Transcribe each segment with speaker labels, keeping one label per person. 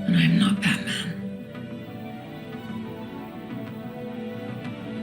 Speaker 1: And I'm not Batman.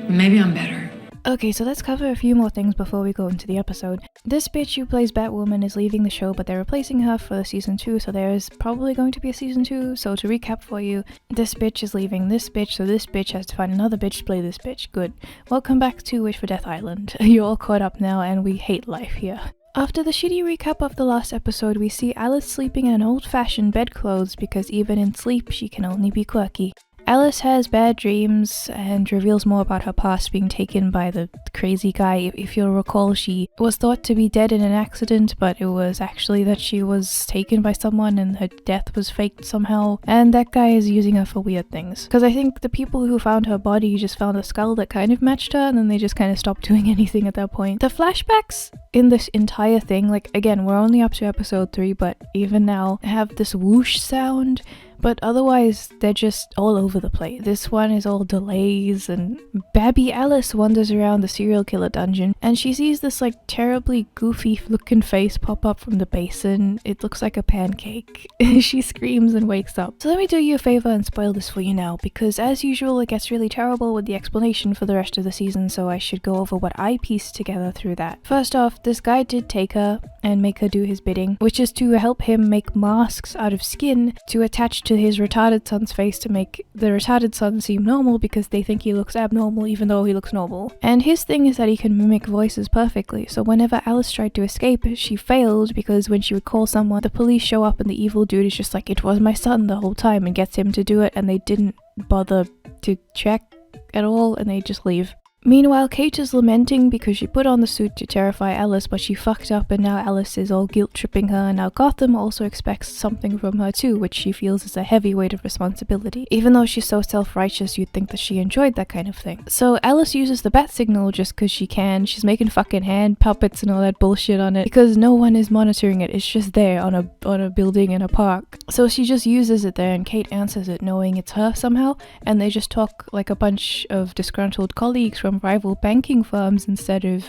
Speaker 1: Maybe I'm better.
Speaker 2: Okay, so let's cover a few more things before we go into the episode. This bitch who plays Batwoman is leaving the show, but they're replacing her for season 2, so there is probably going to be a season 2. So to recap for you, this bitch is leaving this bitch, so this bitch has to find another bitch to play this bitch. Good. Welcome back to Wish for Death Island. You're all caught up now, and we hate life here. After the shitty recap of the last episode, we see Alice sleeping in an old-fashioned bedclothes because even in sleep, she can only be quirky. Alice has bad dreams and reveals more about her past being taken by the crazy guy. If you'll recall, she was thought to be dead in an accident, but it was actually that she was taken by someone and her death was faked somehow. And that guy is using her for weird things. Because I think the people who found her body just found a skull that kind of matched her, and then they just kind of stopped doing anything at that point. The flashbacks in this entire thing, like again, we're only up to episode 3, but even now, have this whoosh sound. But otherwise, they're just all over the place. This one is all delays, and Babby Alice wanders around the serial killer dungeon, and she sees this like terribly goofy looking face pop up from the basin. It looks like a pancake. She screams and wakes up. So let me do you a favor and spoil this for you now, because as usual it gets really terrible with the explanation for the rest of the season, so I should go over what I pieced together through that. First off, this guy did take her and make her do his bidding, which is to help him make masks out of skin to attach to his retarded son's face to make the retarded son seem normal because they think he looks abnormal even though he looks normal. And his thing is that he can mimic voices perfectly, so whenever Alice tried to escape, she failed because when she would call someone, the police show up and the evil dude is just like, "It was my son the whole time," and gets him to do it, and they didn't bother to check at all and they just leave. Meanwhile, Kate is lamenting because she put on the suit to terrify Alice, but she fucked up and now Alice is all guilt-tripping her, and now Gotham also expects something from her too, which she feels is a heavy weight of responsibility. Even though she's so self-righteous, you'd think that she enjoyed that kind of thing. So Alice uses the bat signal just because she can. She's making fucking hand puppets and all that bullshit on it because no one is monitoring it. It's just there on a building in a park. So she just uses it there, and Kate answers it knowing it's her somehow, and they just talk like a bunch of disgruntled colleagues from rival banking firms instead of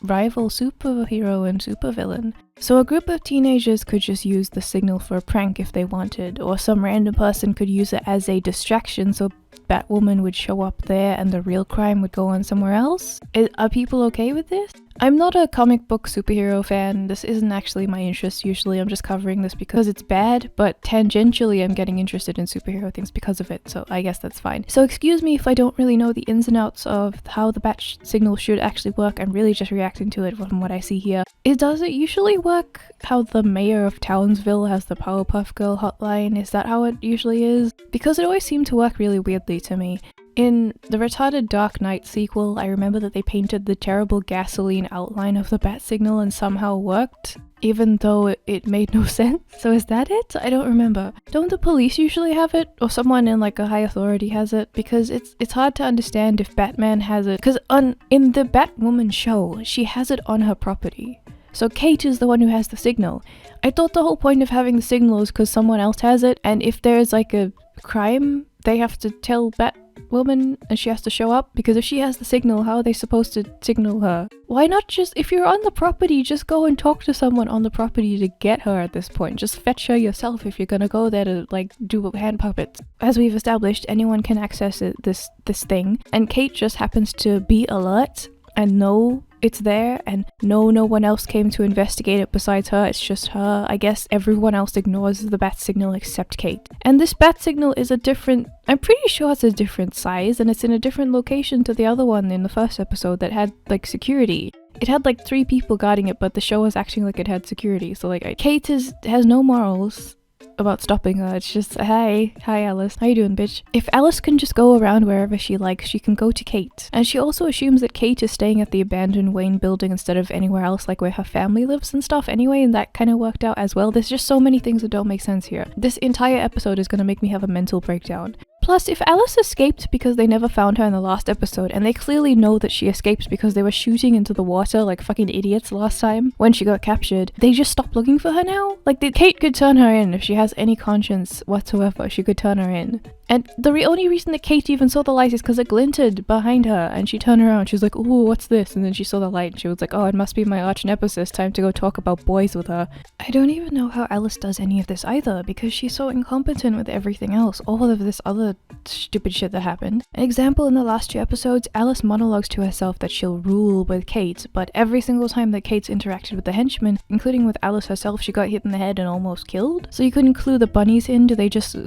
Speaker 2: rival superhero and supervillain. So a group of teenagers could just use the signal for a prank if they wanted, or some random person could use it as a distraction so Batwoman would show up there and the real crime would go on somewhere else. Are people okay with this? I'm not a comic book superhero fan. This isn't actually my interest usually. I'm just covering this because it's bad, but tangentially I'm getting interested in superhero things because of it, so I guess that's fine. So excuse me if I don't really know the ins and outs of how the bat signal should actually work. I'm really just reacting to it from what I see here. Does it usually work how the mayor of Townsville has the Powerpuff Girl hotline? Is that how it usually is? Because it always seemed to work really weirdly to me. In the retarded Dark Knight sequel, I remember that they painted the terrible gasoline outline of the bat signal and somehow worked, even though it made no sense. So is that it? I don't remember. Don't the police usually have it? Or someone in like a high authority has it? Because it's hard to understand if Batman has it. Because in the Batwoman show, she has it on her property. So Kate is the one who has the signal. I thought the whole point of having the signal is because someone else has it, and if there's like a crime, they have to tell Batwoman and she has to show up, because if she has the signal, how are they supposed to signal her? Why not just, if you're on the property, just go and talk to someone on the property to get her at this point. Just fetch her yourself if you're gonna go there to like do hand puppets. As we've established, anyone can access this thing, and Kate just happens to be alert and know it's there, and no one else came to investigate it besides her. It's just her. I guess everyone else ignores the bat signal except Kate. And this bat signal is I'm pretty sure it's a different size, and it's in a different location to the other one in the first episode that had like security. It had like 3 people guarding it, but the show was acting like it had security. So like Kate has no morals about stopping her. It's just, hi Alice, how you doing, bitch? If Alice can just go around wherever she likes, she can go to Kate. And she also assumes that Kate is staying at the abandoned Wayne building instead of anywhere else, like where her family lives and stuff anyway, and that kind of worked out as well. There's just so many things that don't make sense here. This entire episode is gonna make me have a mental breakdown. Plus, if Alice escaped because they never found her in the last episode, and they clearly know that she escaped because they were shooting into the water like fucking idiots last time when she got captured, they just stopped looking for her now? Like, Kate could turn her in if she has any conscience whatsoever. She could turn her in. And the only reason that Kate even saw the light is because it glinted behind her, and she turned around, she was like, "Ooh, what's this?" And then she saw the light and she was like, "Oh, it must be my arch nemesis, time to go talk about boys with her." I don't even know how Alice does any of this either, because she's so incompetent with everything else, all of this other stupid shit that happened. An example, in the last 2 episodes, Alice monologues to herself that she'll rule with Kate, but every single time that Kate's interacted with the henchmen, including with Alice herself, she got hit in the head and almost killed. So you couldn't clue the bunnies in. Do they just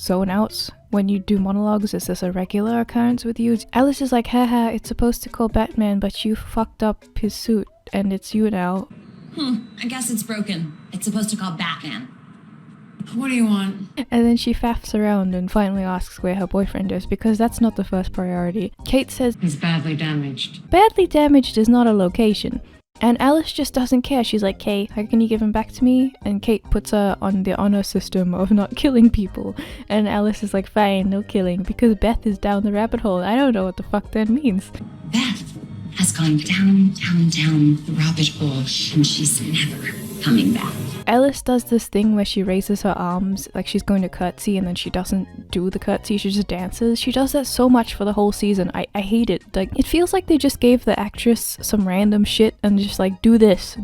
Speaker 2: zone out when you do monologues? Is this a regular occurrence with you? Alice is like, haha, it's supposed to call Batman, but you fucked up his suit and it's you now.
Speaker 1: I guess it's broken. It's supposed to call Batman. What do you want?
Speaker 2: And then she faffs around and finally asks where her boyfriend is, because that's not the first priority. Kate says,
Speaker 1: "He's badly damaged."
Speaker 2: Badly damaged is not a location. And Alice just doesn't care. She's like, "Kate, how can you give him back to me?" And Kate puts her on the honor system of not killing people. And Alice is like, "Fine, no killing," because Beth is down the rabbit hole. I don't know what the fuck that means.
Speaker 1: Beth has gone down the rabbit hole, and she's never coming back.
Speaker 2: Alice does this thing where she raises her arms like she's going to curtsy, and then she doesn't do the curtsy, she just dances. She does that so much for the whole season. I hate it. Like, it feels like they just gave the actress some random shit and just like, do this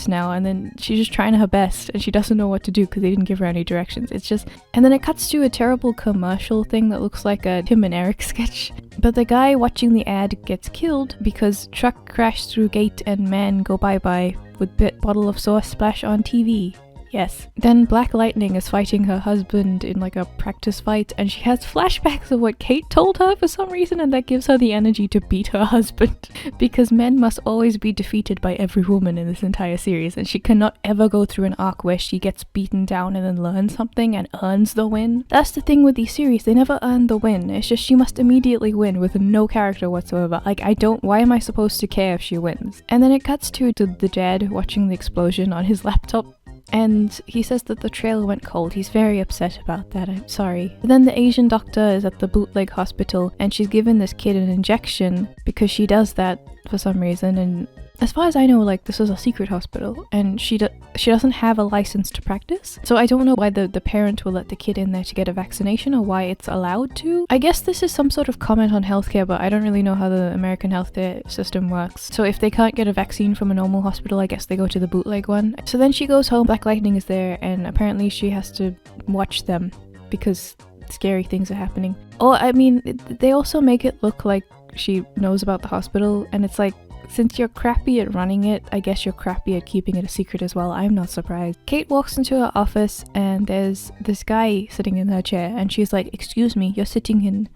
Speaker 2: now, and then she's just trying her best and she doesn't know what to do because they didn't give her any directions. It's just, and then it cuts to a terrible commercial thing that looks like a Tim and Eric sketch. But the guy watching the ad gets killed because truck crashed through gate and man go bye-bye with bottle of sauce splash on TV. Yes. Then Black Lightning is fighting her husband in like a practice fight, and she has flashbacks of what Kate told her for some reason, and that gives her the energy to beat her husband. Because men must always be defeated by every woman in this entire series, and she cannot ever go through an arc where she gets beaten down and then learns something and earns the win. That's the thing with these series, they never earn the win. It's just she must immediately win with no character whatsoever. Like, why am I supposed to care if she wins? And then it cuts to the dad watching the explosion on his laptop. And he says that the trailer went cold. He's very upset about that. I'm sorry. But then the Asian doctor is at the bootleg hospital and she's given this kid an injection because she does that for some reason. And as far as I know, like, this is a secret hospital and she doesn't have a license to practice. So I don't know why the parent will let the kid in there to get a vaccination or why it's allowed to. I guess this is some sort of comment on healthcare, but I don't really know how the American healthcare system works. So if they can't get a vaccine from a normal hospital, I guess they go to the bootleg one. So then she goes home, Black Lightning is there, and apparently she has to watch them because scary things are happening. Or, I mean, they also make it look like she knows about the hospital, and it's like, since you're crappy at running it, I guess you're crappy at keeping it a secret as well. I'm not surprised. Kate walks into her office and there's this guy sitting in her chair and she's like, "Excuse me, you're sitting in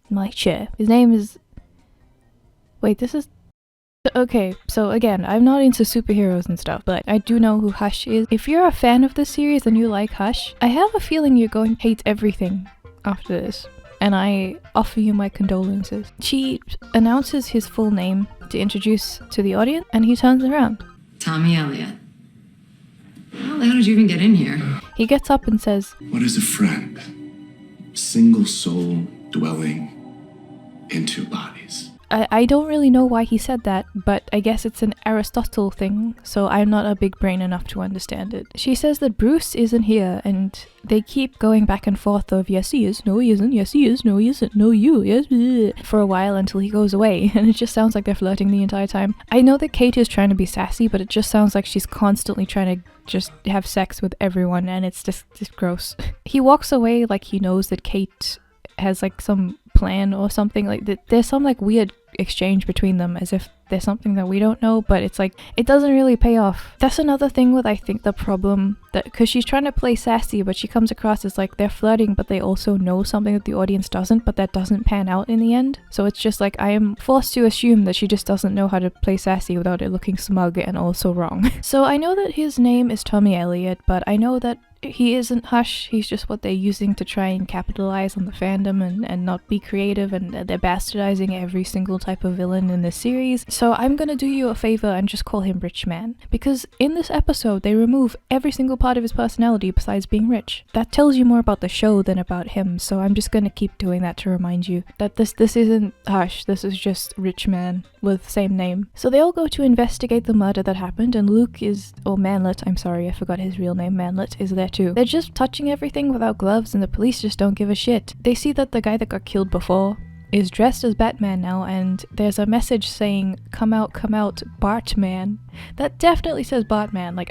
Speaker 2: my chair." His name is... Wait, this is... Okay, so again, I'm not into superheroes and stuff, but I do know who Hush is. If you're a fan of this series and you like Hush, I have a feeling you're going to hate everything after this. And I offer you my condolences. She announces his full name to introduce to the audience, and he turns around.
Speaker 1: Tommy Elliott. How the hell did you even get in here?
Speaker 2: He gets up and says,
Speaker 3: "What is a friend? Single soul dwelling in two bodies."
Speaker 2: I don't really know why he said that, but I guess it's an Aristotle thing, so I'm not a big brain enough to understand it. She says that Bruce isn't here, and they keep going back and forth of yes he is, no he isn't, yes he is, no he isn't, no you, yes, bleh, for a while until he goes away, and it just sounds like they're flirting the entire time. I know that Kate is trying to be sassy, but it just sounds like she's constantly trying to just have sex with everyone, and it's just gross. He walks away like he knows that Kate has like some plan or something, like there's some like weird exchange between them as if there's something that we don't know, but it's like it doesn't really pay off. That's another thing with I think the problem, that because she's trying to play sassy but she comes across as like they're flirting but they also know something that the audience doesn't, but that doesn't pan out in the end. So it's just like I am forced to assume that she just doesn't know how to play sassy without it looking smug and also wrong. So I know that his name is Tommy Elliott, but I know that he isn't Hush, he's just what they're using to try and capitalize on the fandom and not be creative, and they're bastardizing every single type of villain in this series. So I'm gonna do you a favor and just call him Rich Man, because in this episode they remove every single part of his personality besides being rich. That tells you more about the show than about him, so I'm just gonna keep doing that to remind you that this isn't Hush, this is just Rich Man with same name. So they all go to investigate the murder that happened, and Luke is, or Manlet, I'm sorry, I forgot his real name, Manlet, is there too. They're just touching everything without gloves and the police just don't give a shit. They see that the guy that got killed before is dressed as Batman now, and there's a message saying, come out, Bartman. That definitely says Batman. Like,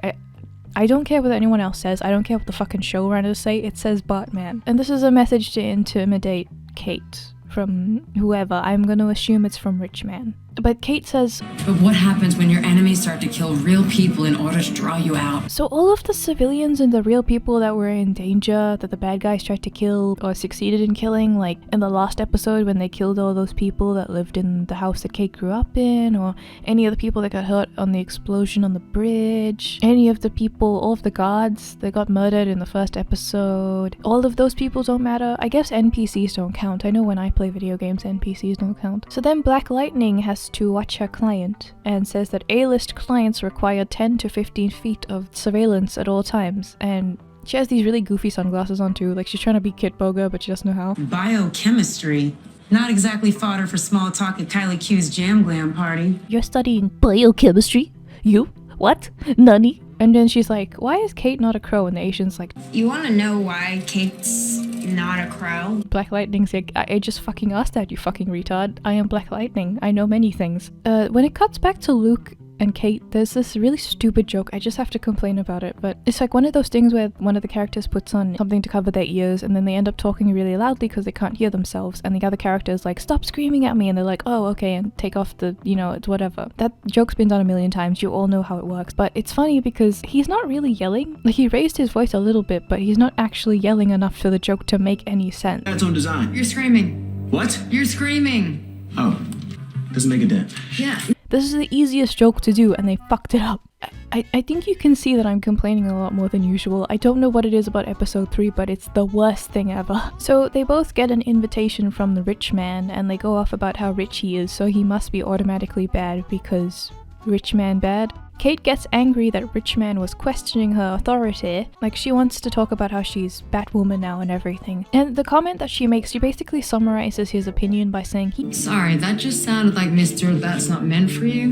Speaker 2: I don't care what anyone else says. I don't care what the fucking showrunners say. It says Batman. And this is a message to intimidate Kate from whoever. I'm gonna assume it's from Richman. But Kate says,
Speaker 1: but what happens when your enemies start to kill real people in order to draw you out?
Speaker 2: so all of the civilians and the real people that were in danger, that the bad guys tried to kill or succeeded in killing, like in the last episode when they killed all those people that lived in the house that Kate grew up in, or any of the people that got hurt on the explosion on the bridge, any of the people, all of the guards that got murdered in the first episode, all of those people don't matter. I guess NPCs don't count. I know when I play video games, NPCs don't count. So then Black Lightning has to watch her client and says that A-list clients require 10 to 15 feet of surveillance at all times, and she has these really goofy sunglasses on too, like she's trying to be Kit Boga but she doesn't know how.
Speaker 4: Biochemistry. Not exactly fodder for small talk at Kylie Q's Jam Glam party.
Speaker 2: You're studying biochemistry? You? What? Nani? And then she's like, why is Kate not a crow? And the Asian's like,
Speaker 4: You want to know why Kate's not a crow?
Speaker 2: Black Lightning's like, I just fucking asked that, you fucking retard. I am Black Lightning. I know many things. When it cuts back to Luke and Kate, there's this really stupid joke. I just have to complain about it, but it's like one of those things where one of the characters puts on something to cover their ears and then they end up talking really loudly because they can't hear themselves, and the other character is like, stop screaming at me, and they're like, oh okay, and take off the, it's whatever. That joke's been done a million times, you all know how it works, but it's funny because he's not really yelling. Like, he raised his voice a little bit, but he's not actually yelling enough for the joke to make any sense.
Speaker 3: That's on design.
Speaker 1: You're screaming.
Speaker 3: What?
Speaker 1: You're screaming.
Speaker 3: Oh, doesn't make a dent.
Speaker 1: Yeah.
Speaker 2: This is the easiest joke to do and they fucked it up. I think you can see that I'm complaining a lot more than usual. I don't know what it is about episode 3, but it's the worst thing ever. So they both get an invitation from the rich man and they go off about how rich he is, so he must be automatically bad because rich man bad. Kate gets angry that Rich Man was questioning her authority, like she wants to talk about how she's Batwoman now and everything. And the comment that she makes, she basically summarizes his opinion by saying
Speaker 1: Sorry, that just sounded like Mr. That's Not Meant For You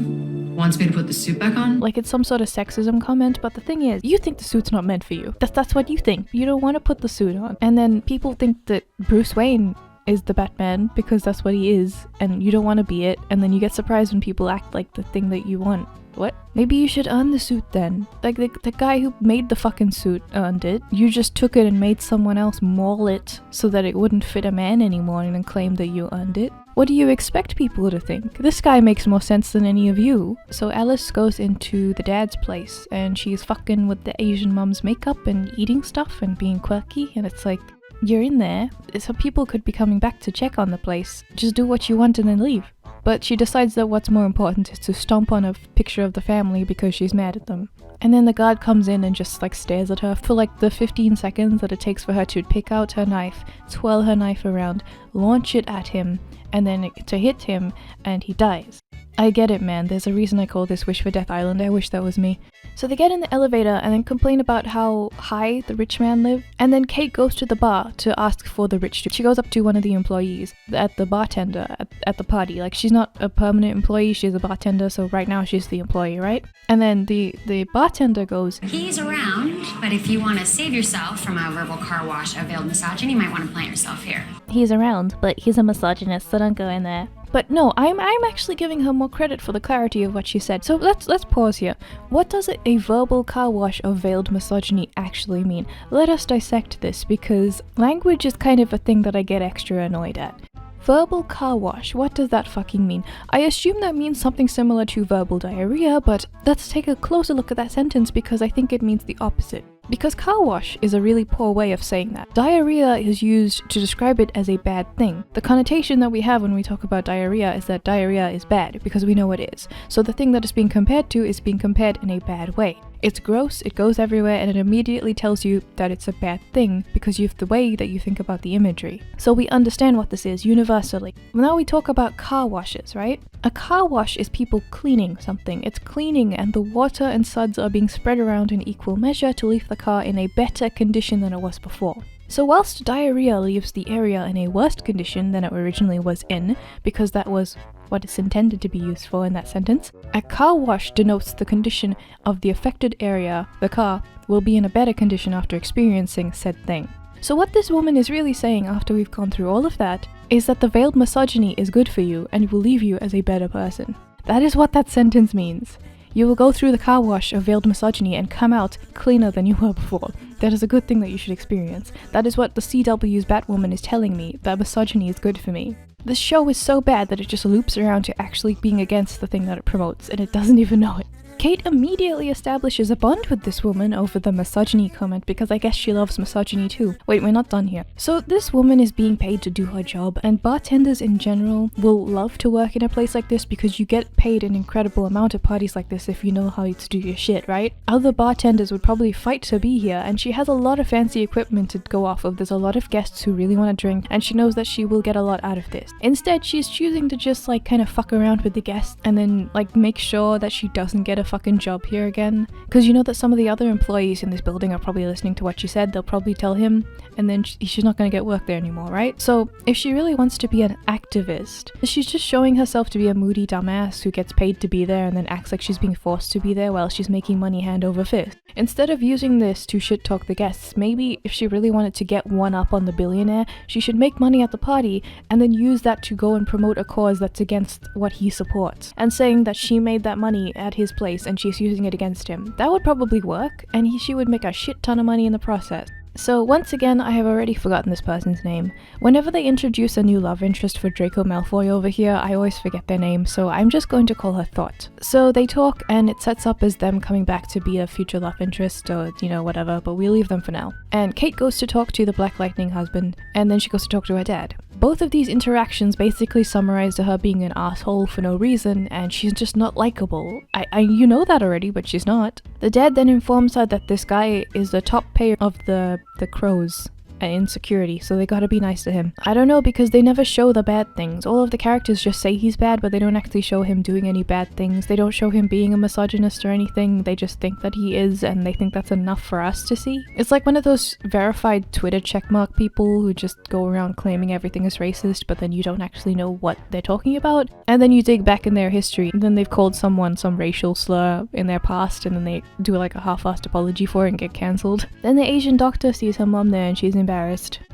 Speaker 1: wants me to put the suit back on?
Speaker 2: like it's some sort of sexism comment, but the thing is, you think the suit's not meant for you. That's what you think. You don't want to put the suit on. And then people think that Bruce Wayne is the Batman because that's what he is, and you don't want to be it, and then you get surprised when people act like the thing that you want. What? Maybe you should earn the suit then. Like the guy who made the fucking suit earned it. You just took it and made someone else maul it so that it wouldn't fit a man anymore and then claim that you earned it. What do you expect people to think? This guy makes more sense than any of you. So Alice goes into the dad's place and she's fucking with the Asian mom's makeup and eating stuff and being quirky, and it's like, you're in there, so people could be coming back to check on the place. Just do what you want and then leave. But she decides that what's more important is to stomp on a picture of the family because she's mad at them. And then the guard comes in and just like stares at her for like the 15 seconds that it takes for her to pick out her knife, twirl her knife around, launch it at him, and then to hit him, and he dies. I get it, man. There's a reason I call this Wish for Death Island. I wish that was me. So they get in the elevator and then complain about how high the rich man lived. And then Kate goes to the bar to ask for the rich dude. She goes up to one of the employees, at the bartender at the party. Like, she's not a permanent employee, she's a bartender, so right now she's the employee, right? And then the bartender goes,
Speaker 1: He's around, but if you want to save yourself from a verbal car wash of veiled misogyny, you might want to plant yourself here.
Speaker 2: he's around, but he's a misogynist, so don't go in there. But no, I'm actually giving her more credit for the clarity of what she said. So let's pause here. What does a verbal car wash of veiled misogyny actually mean? Let us dissect this, because language is kind of a thing that I get extra annoyed at. Verbal car wash, what does that fucking mean? I assume that means something similar to verbal diarrhea, but let's take a closer look at that sentence because I think it means the opposite. Because car wash is a really poor way of saying that. Diarrhea is used to describe it as a bad thing. The connotation that we have when we talk about diarrhea is that diarrhea is bad, because we know it is. So the thing that it's being compared to is being compared in a bad way. It's gross, it goes everywhere, and it immediately tells you that it's a bad thing because of the way that you think about the imagery. So we understand what this is universally. Now we talk about car washes, right? A car wash is people cleaning something. It's cleaning, and the water and suds are being spread around in equal measure to leave the car in a better condition than it was before. So whilst diarrhea leaves the area in a worse condition than it originally was in, because that was what it's intended to be used for in that sentence. A car wash denotes the condition of the affected area. The car will be in a better condition after experiencing said thing. So what this woman is really saying after we've gone through all of that is that the veiled misogyny is good for you and will leave you as a better person. That is what that sentence means. You will go through the car wash of veiled misogyny and come out cleaner than you were before. That is a good thing that you should experience. That is what the CW's Batwoman is telling me, that misogyny is good for me. This show is so bad that it just loops around to actually being against the thing that it promotes, and it doesn't even know it. Kate immediately establishes a bond with this woman over the misogyny comment because I guess she loves misogyny too. Wait, we're not done here. So this woman is being paid to do her job, and bartenders in general will love to work in a place like this because you get paid an incredible amount at parties like this if you know how to do your shit, right? Other bartenders would probably fight to be here, and she has a lot of fancy equipment to go off of. There's a lot of guests who really want to drink, and she knows that she will get a lot out of this. Instead, she's choosing to just like kind of fuck around with the guests and then like make sure that she doesn't get a fucking job here again, because you know that some of the other employees in this building are probably listening to what she said. They'll probably tell him, and then she's not going to get work there anymore, right? So if she really wants to be an activist, she's just showing herself to be a moody dumbass who gets paid to be there and then acts like she's being forced to be there while she's making money hand over fist. Instead of using this to shit talk the guests, maybe if she really wanted to get one up on the billionaire, she should make money at the party and then use that to go and promote a cause that's against what he supports, and saying that she made that money at his place and she's using it against him. That would probably work, and she would make a shit ton of money in the process. So once again, I have already forgotten this person's name. Whenever they introduce a new love interest for Draco Malfoy over here, I always forget their name, so I'm just going to call her Thought. So they talk, and it sets up as them coming back to be a future love interest, or you know, whatever, but we'll leave them for now. And Kate goes to talk to the Black Lightning husband, and then she goes to talk to her dad. Both of these interactions basically summarize to her being an asshole for no reason, and she's just not likable. You know that already, but she's not. The dad then informs her that this guy is the top payer of the crows in security, so they gotta be nice to him. I don't know, because they never show the bad things. All of the characters just say he's bad, but they don't actually show him doing any bad things. They don't show him being a misogynist or anything. They just think that he is, and they think that's enough for us to see. It's like one of those verified Twitter checkmark people who just go around claiming everything is racist, but then you don't actually know what they're talking about. And then you dig back in their history, and then they've called someone some racial slur in their past, and then they do like a half-assed apology for it and get cancelled. Then the Asian doctor sees her mom there, and she's embarrassed.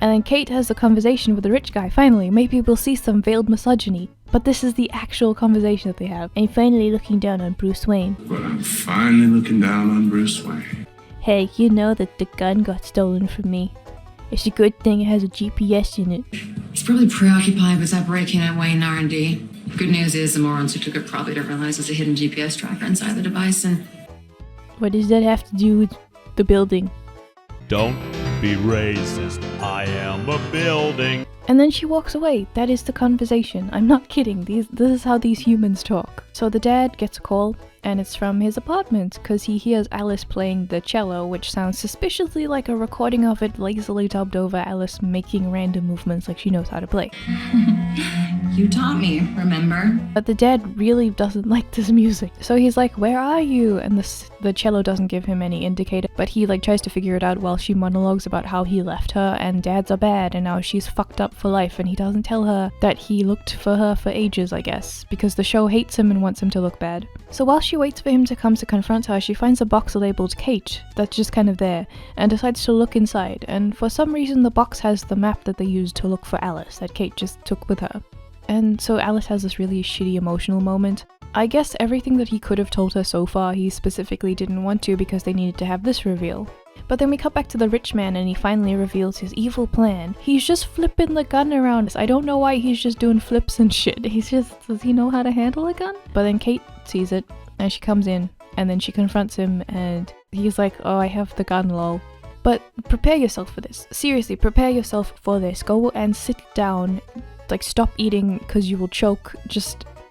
Speaker 2: And then Kate has a conversation with the rich guy. Finally, maybe we'll see some veiled misogyny. But this is the actual conversation that they have. I'm finally looking down on Bruce Wayne.
Speaker 3: But I'm finally looking down on Bruce Wayne.
Speaker 2: Hey, you know that the gun got stolen from me. It's a good thing it has a GPS in it.
Speaker 1: He's probably preoccupied with that break-in at Wayne R&D. Good news is the morons who took it probably don't realize there's a hidden GPS tracker inside the device, and...
Speaker 2: What does that have to do with the building?
Speaker 5: Don't be racist. I am a building.
Speaker 2: And then she walks away. That is the conversation. I'm not kidding. This is how these humans talk. So the dad gets a call, and it's from his apartment, because he hears Alice playing the cello, which sounds suspiciously like a recording of it lazily dubbed over Alice making random movements like she knows how to play.
Speaker 1: You taught me, remember?
Speaker 2: But the dad really doesn't like this music. So he's like, where are you? And the cello doesn't give him any indicator, but he like tries to figure it out while she monologues about how he left her, and dads are bad, and now she's fucked up for life, and he doesn't tell her that he looked for her for ages, I guess, because the show hates him and wants him to look bad. So while she waits for him to come to confront her, she finds a box labeled Kate that's just kind of there, and decides to look inside, and for some reason the box has the map that they used to look for Alice that Kate just took with her. And so Alice has this really shitty emotional moment. I guess everything that he could have told her so far he specifically didn't want to because they needed to have this reveal. But then we cut back to the rich man and he finally reveals his evil plan. He's just flipping the gun around. I don't know why he's just doing flips and shit. Does he know how to handle a gun? But then Kate sees it and she comes in and then she confronts him and he's like, oh, I have the gun, lol. But prepare yourself for this. Seriously, prepare yourself for this. Go and sit down. Like, stop eating because you will choke.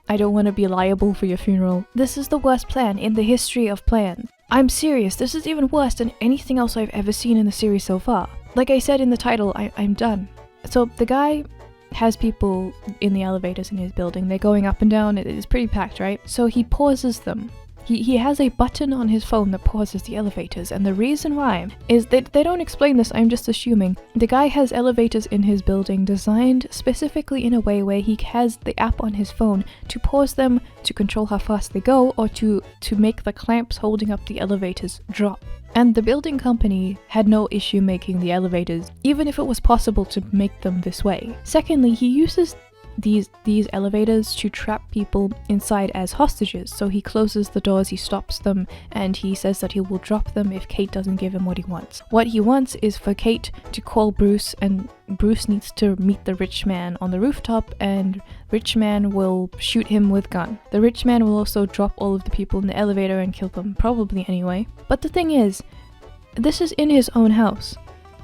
Speaker 2: I don't want to be liable for your funeral. This is the worst plan in the history of plans. I'm serious, this is even worse than anything else I've ever seen in the series so far. Like I said in the title, I'm done. So the guy has people in the elevators in his building. They're going up and down. It is pretty packed, right? So he pauses them He has a button on his phone that pauses the elevators, and the reason why is that they don't explain this, I'm just assuming. The guy has elevators in his building designed specifically in a way where he has the app on his phone to pause them, to control how fast they go, or to make the clamps holding up the elevators drop. And the building company had no issue making the elevators, even if it was possible to make them this way. Secondly, he uses these elevators to trap people inside as hostages. So he closes the doors, he stops them, and he says that he will drop them if Kate doesn't give him what he wants. What he wants is for Kate to call Bruce, and Bruce needs to meet the rich man on the rooftop, and rich man will shoot him with gun. The rich man will also drop all of the people in the elevator and kill them, probably anyway. But the thing is, this is in his own house.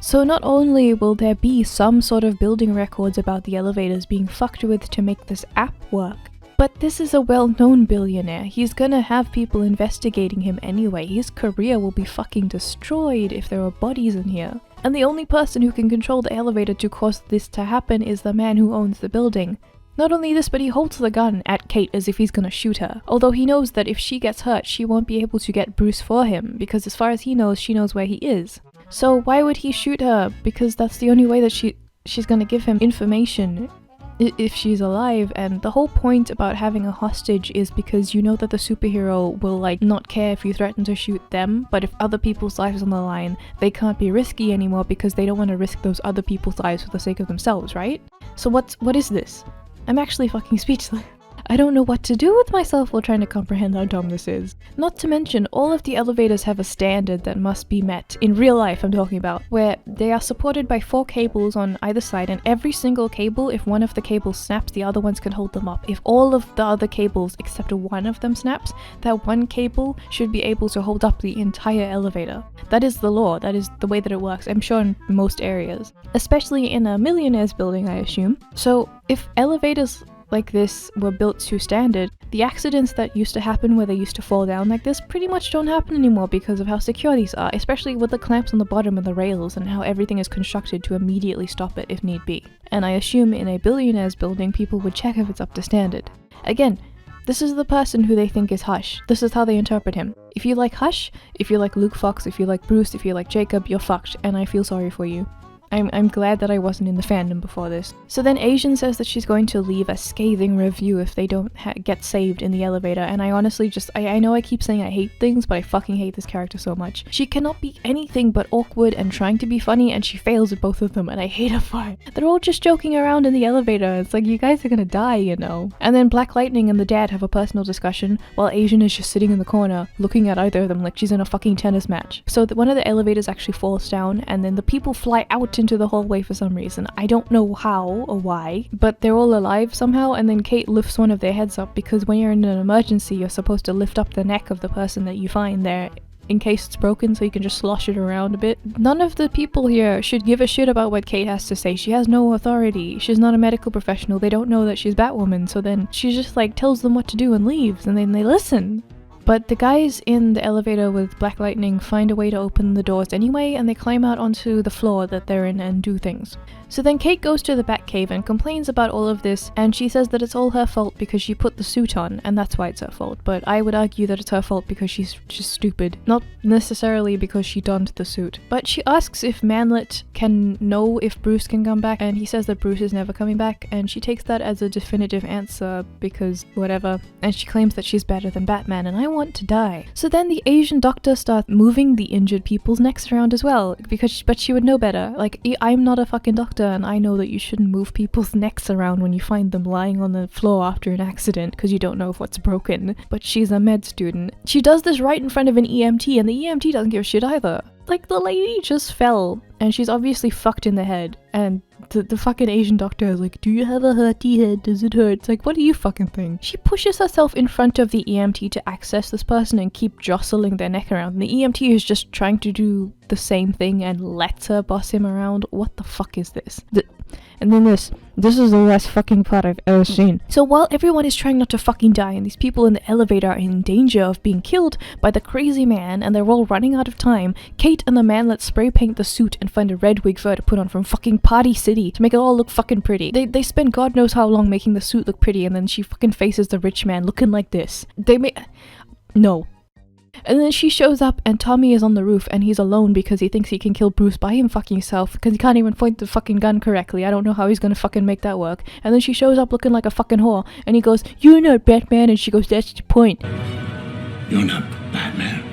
Speaker 2: So not only will there be some sort of building records about the elevators being fucked with to make this app work, but this is a well-known billionaire. He's gonna have people investigating him anyway. His career will be fucking destroyed if there are bodies in here. And the only person who can control the elevator to cause this to happen is the man who owns the building. Not only this, but he holds the gun at Kate as if he's gonna shoot her. Although he knows that if she gets hurt, she won't be able to get Bruce for him, because as far as he knows, she knows where he is. So why would he shoot her? Because that's the only way that she's gonna give him information if she's alive. And the whole point about having a hostage is because you know that the superhero will like not care if you threaten to shoot them, but if other people's lives are on the line, they can't be risky anymore because they don't want to risk those other people's lives for the sake of themselves, right? So what is this? I'm actually fucking speechless. I don't know what to do with myself while trying to comprehend how dumb this is. Not to mention, all of the elevators have a standard that must be met, in real life I'm talking about, where they are supported by 4 cables on either side, and every single cable, if one of the cables snaps, the other ones can hold them up. If all of the other cables except one of them snaps, that one cable should be able to hold up the entire elevator. That is the law, that is the way that it works, I'm sure in most areas. Especially in a millionaire's building, I assume. So, if elevators like this were built to standard, the accidents that used to happen where they used to fall down like this pretty much don't happen anymore because of how secure these are, especially with the clamps on the bottom of the rails and how everything is constructed to immediately stop it if need be. And I assume in a billionaire's building people would check if it's up to standard. Again, this is the person who they think is Hush. This is how they interpret him. If you like Hush, if you like Luke Fox, if you like Bruce, if you like Jacob, you're fucked, and I feel sorry for you. I'm glad that I wasn't in the fandom before this. So then Asian says that she's going to leave a scathing review if they don't get saved in the elevator, and I honestly just, I know I keep saying I hate things, but I fucking hate this character so much. She cannot be anything but awkward and trying to be funny, and she fails at both of them, and I hate her for it. They're all just joking around in the elevator. It's like, you guys are gonna die, you know. And then Black Lightning and the dad have a personal discussion, while Asian is just sitting in the corner, looking at either of them like she's in a fucking tennis match. So one of the elevators actually falls down, and then the people fly out into the hallway for some reason. I don't know how or why, but they're all alive somehow, and then Kate lifts one of their heads up because when you're in an emergency, you're supposed to lift up the neck of the person that you find there in case it's broken so you can just slosh it around a bit. None of the people here should give a shit about what Kate has to say. She has no authority. She's not a medical professional. They don't know that she's Batwoman, so then she just like tells them what to do and leaves, and then they listen. But the guys in the elevator with Black Lightning find a way to open the doors anyway, and they climb out onto the floor that they're in and do things. So then Kate goes to the Batcave and complains about all of this, and she says that it's all her fault because she put the suit on, and that's why it's her fault. But I would argue that it's her fault because she's just stupid, not necessarily because she donned the suit. But she asks if Manlet can know if Bruce can come back, and he says that Bruce is never coming back, and she takes that as a definitive answer because whatever, and she claims that she's better than Batman, and I want to die. So then the Asian doctor starts moving the injured people's necks around as well, but she would know better. Like, I'm not a fucking doctor, and I know that you shouldn't move people's necks around when you find them lying on the floor after an accident because you don't know if what's broken. But she's a med student. She does this right in front of an EMT, and the EMT doesn't give a shit either. Like, the lady just fell, and she's obviously fucked in the head, and the fucking Asian doctor is like, do you have a hurty head? Does it hurt? It's like, what do you fucking think? She pushes herself in front of the EMT to access this person and keep jostling their neck around, and the EMT is just trying to do the same thing and lets her boss him around. What the fuck is this? And then this is the worst fucking part I've ever seen. So while everyone is trying not to fucking die and these people in the elevator are in danger of being killed by the crazy man and they're all running out of time, Kate and the man let spray paint the suit and find a red wig for her to put on from fucking Party City to make it all look fucking pretty. They spend God knows how long making the suit look pretty, and then she fucking faces the rich man looking like this. No. And then she shows up and Tommy is on the roof and he's alone because he thinks he can kill Bruce by him fucking self because he can't even point the fucking gun correctly. I don't know how he's gonna fucking make that work. And then she shows up looking like a fucking whore and he goes, "You're not Batman," and she goes, "That's the point."
Speaker 3: You're not Batman.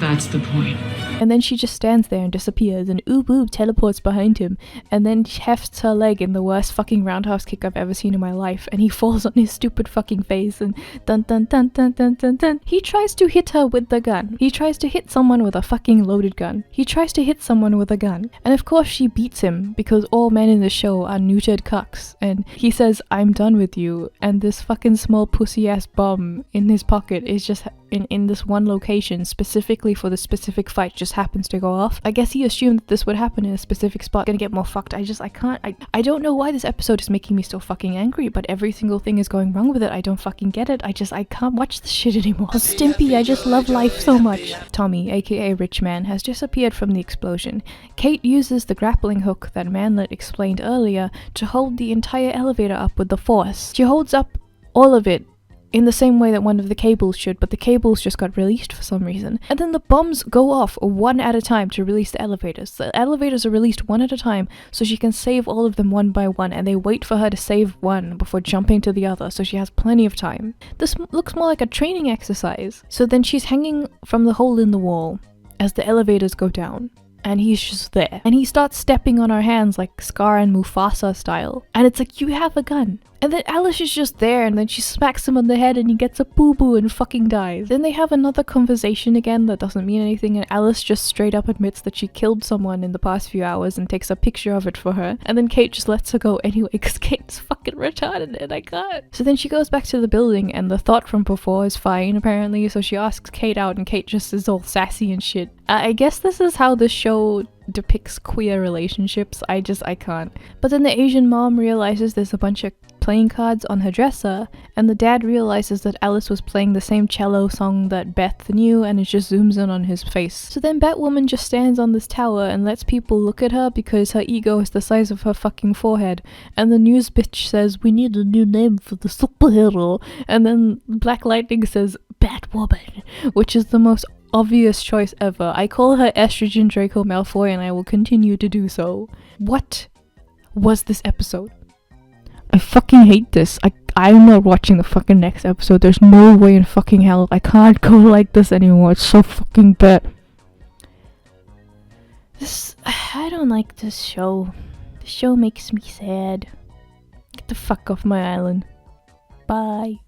Speaker 1: That's the point.
Speaker 2: And then she just stands there and disappears and ooh boo teleports behind him and then hefts her leg in the worst fucking roundhouse kick I've ever seen in my life and he falls on his stupid fucking face and dun dun dun dun dun dun dun. He tries to hit her with the gun. He tries to hit someone with a fucking loaded gun. He tries to hit someone with a gun. And of course she beats him because all men in the show are neutered cucks and he says, "I'm done with you," and this fucking small pussy ass bomb in his pocket is just in this one location specifically for the specific fight just happens to go off. I guess he assumed that this would happen in a specific spot. Gonna get more fucked. I don't know why this episode is making me so fucking angry, but every single thing is going wrong with it. I don't fucking get it. I can't watch this shit anymore. Stimpy, I just love life so much. Tommy, aka Rich Man, has disappeared from the explosion. Kate uses the grappling hook that Manlet explained earlier to hold the entire elevator up with the force. She holds up all of it in the same way that one of the cables should, but the cables just got released for some reason. And then the bombs go off one at a time to release the elevators. The elevators are released one at a time so she can save all of them one by one, and they wait for her to save one before jumping to the other, so she has plenty of time. This looks more like a training exercise. So then she's hanging from the hole in the wall as the elevators go down. And he's just there. And he starts stepping on her hands like Scar and Mufasa style. And it's like, you have a gun. And then Alice is just there and then she smacks him on the head and he gets a boo-boo and fucking dies. Then they have another conversation again that doesn't mean anything and Alice just straight up admits that she killed someone in the past few hours and takes a picture of it for her. And then Kate just lets her go anyway because Kate's fucking retarded and I can't. So then she goes back to the building and the thought from before is fine apparently, so she asks Kate out and Kate just is all sassy and shit. I guess this is how the show depicts queer relationships. I can't. But then the Asian mom realizes there's a bunch of playing cards on her dresser, and the dad realizes that Alice was playing the same cello song that Beth knew, and it just zooms in on his face. So then Batwoman just stands on this tower and lets people look at her because her ego is the size of her fucking forehead, and the news bitch says, "We need a new name for the superhero," and then Black Lightning says, "Batwoman," which is the most obvious choice ever. I call her Estrogen Draco Malfoy and I will continue to do so. What was this episode? I fucking hate this. I'm not watching the fucking next episode. There's no way in fucking hell. I can't go like this anymore. It's so fucking bad. I don't like this show. The show makes me sad. Get the fuck off my island. Bye.